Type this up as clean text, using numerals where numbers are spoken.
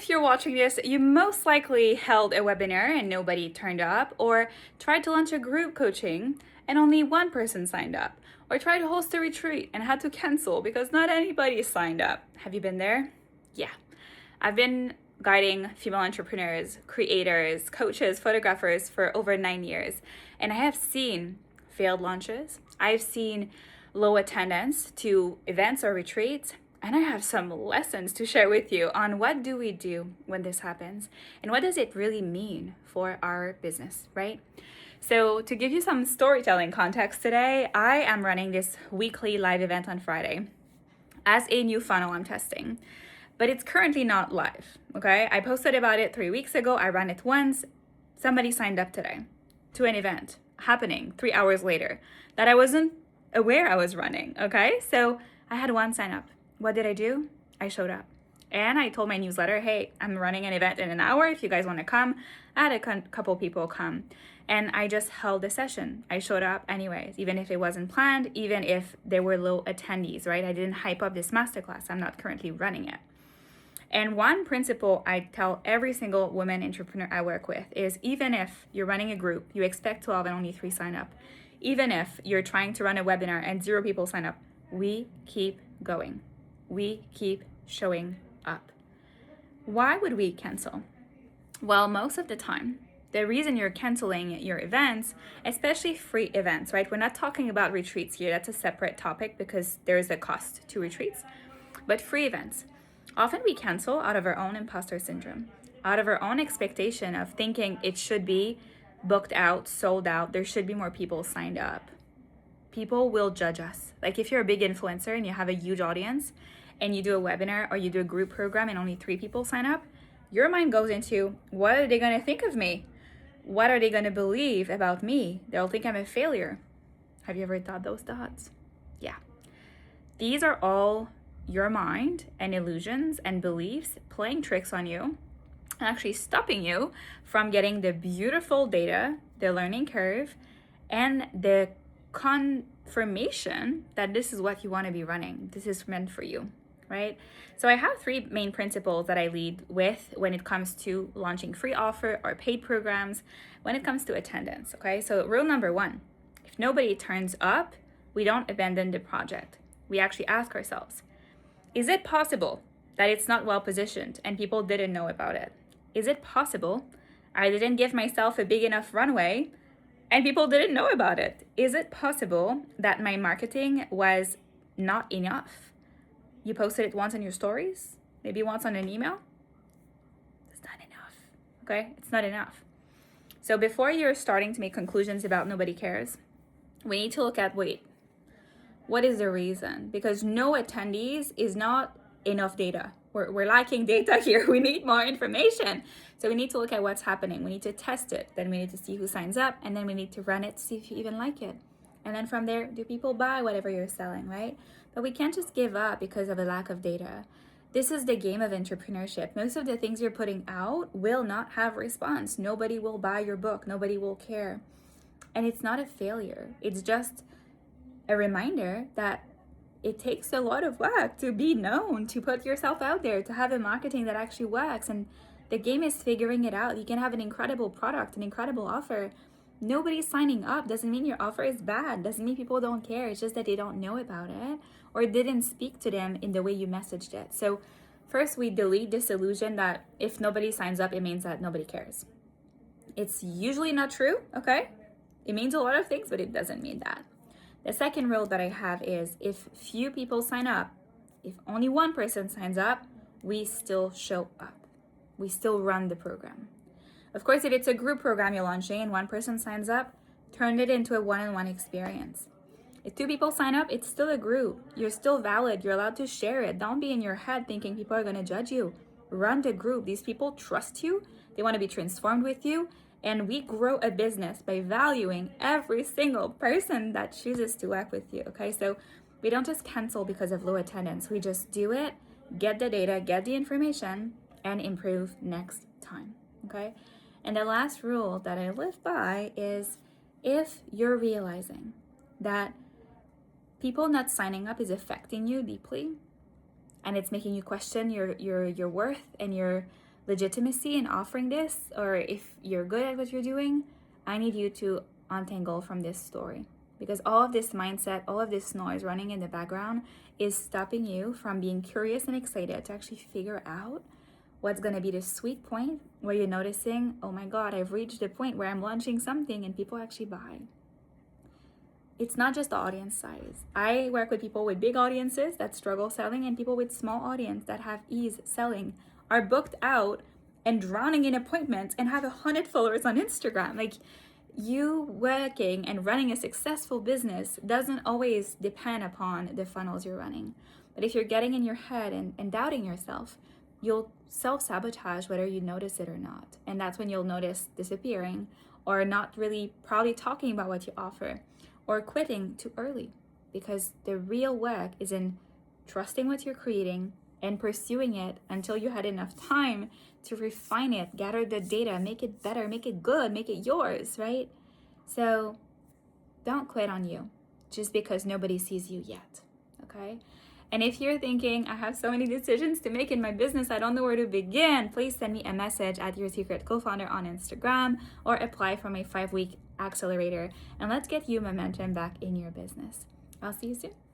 if you're watching this, you most likely held a webinar and nobody turned up, or tried to launch a group coaching and only one person signed up, or tried to host a retreat and had to cancel because not anybody signed up. Have you been there? Yeah. I've been guiding female entrepreneurs, creators, coaches, photographers for over 9 years, and I have seen failed launches. I've seen low attendance to events or retreats. And I have some lessons to share with you on what do we do when this happens and what does it really mean for our business, right? So to give you some storytelling context today, I am running this weekly live event on Friday as a new funnel I'm testing, but it's currently not live, okay? I posted about it 3 weeks ago. I ran it once. Somebody signed up today to an event happening 3 hours later that I wasn't aware I was running, okay? So I had one sign up. What did I do? I showed up. And I told my newsletter, hey, I'm running an event in an hour. If you guys want to come, I had a couple people come. And I just held a session. I showed up anyways, even if it wasn't planned, even if there were low attendees, right? I didn't hype up this masterclass. I'm not currently running it. And one principle I tell every single woman entrepreneur I work with is even if you're running a group, you expect 12 and only 3 sign up. Even if you're trying to run a webinar and 0 people sign up, we keep going. We keep showing up. Why would we cancel? Well, most of the time, the reason you're canceling your events, especially free events, right? We're not talking about retreats here. That's a separate topic because there is a cost to retreats. But free events, often we cancel out of our own imposter syndrome, out of our own expectation of thinking it should be booked out, sold out, there should be more people signed up. People will judge us. Like if you're a big influencer and you have a huge audience and you do a webinar or you do a group program and only 3 people sign up, your mind goes into, what are they going to think of me? What are they going to believe about me? They'll think I'm a failure. Have you ever thought those thoughts? Yeah. These are all your mind and illusions and beliefs playing tricks on you and actually stopping you from getting the beautiful data, the learning curve, and the confirmation that this is what you want to be running. This is meant for you, right? So I have 3 main principles that I lead with when it comes to launching free offer or paid programs, when it comes to attendance, okay? So rule number 1, if nobody turns up, we don't abandon the project. We actually ask ourselves, is it possible that it's not well positioned and people didn't know about it? Is it possible I didn't give myself a big enough runway and people didn't know about it? Is it possible that my marketing was not enough? You posted it once on your stories, maybe once on an email. It's not enough, okay? It's not enough. So before you're starting to make conclusions about nobody cares, we need to look at, wait, what is the reason? Because no attendees is not enough data. We're lacking data here. We need more information. So we need to look at what's happening. We need to test it. Then we need to see who signs up. And then we need to run it to see if you even like it. And then from there, do people buy whatever you're selling, right? But we can't just give up because of a lack of data. This is the game of entrepreneurship. Most of the things you're putting out will not have response. Nobody will buy your book. Nobody will care. And it's not a failure. It's just a reminder that it takes a lot of work to be known, to put yourself out there, to have a marketing that actually works. And the game is figuring it out. You can have an incredible product, an incredible offer. Nobody signing up doesn't mean your offer is bad. Doesn't mean people don't care. It's just that they don't know about it or it didn't speak to them in the way you messaged it. So first we delete this illusion that if nobody signs up, it means that nobody cares. It's usually not true, okay? It means a lot of things, but it doesn't mean that. The second rule that I have is if few people sign up, if only one person signs up, we still show up. We still run the program. Of course, if it's a group program you're launching and one person signs up, turn it into a one-on-one experience. If 2 people sign up, it's still a group. You're still valid. You're allowed to share it. Don't be in your head thinking people are going to judge you. Run the group. These people trust you. They want to be transformed with you. And we grow a business by valuing every single person that chooses to work with you, okay? So we don't just cancel because of low attendance. We just do it, get the data, get the information, and improve next time, okay? And the last rule that I live by is if you're realizing that people not signing up is affecting you deeply and it's making you question your worth and your legitimacy in offering this, or if you're good at what you're doing, I need you to untangle from this story. Because all of this mindset, all of this noise running in the background is stopping you from being curious and excited to actually figure out what's going to be the sweet point where you're noticing, oh my God, I've reached the point where I'm launching something and people actually buy. It's not just the audience size. I work with people with big audiences that struggle selling, and people with small audience that have ease selling, are booked out and drowning in appointments and have 100 followers on Instagram. Like, you working and running a successful business doesn't always depend upon the funnels you're running. But if you're getting in your head and doubting yourself, you'll self-sabotage whether you notice it or not. And that's when you'll notice disappearing, or not really probably talking about what you offer, or quitting too early. Because the real work is in trusting what you're creating and pursuing it until you had enough time to refine it, gather the data, make it better, make it good, make it yours, right? So don't quit on you just because nobody sees you yet, okay? And if you're thinking, I have so many decisions to make in my business, I don't know where to begin, please send me a message at Your Secret Co-Founder on Instagram, or apply for my 5-week accelerator, and let's get you momentum back in your business. I'll see you soon.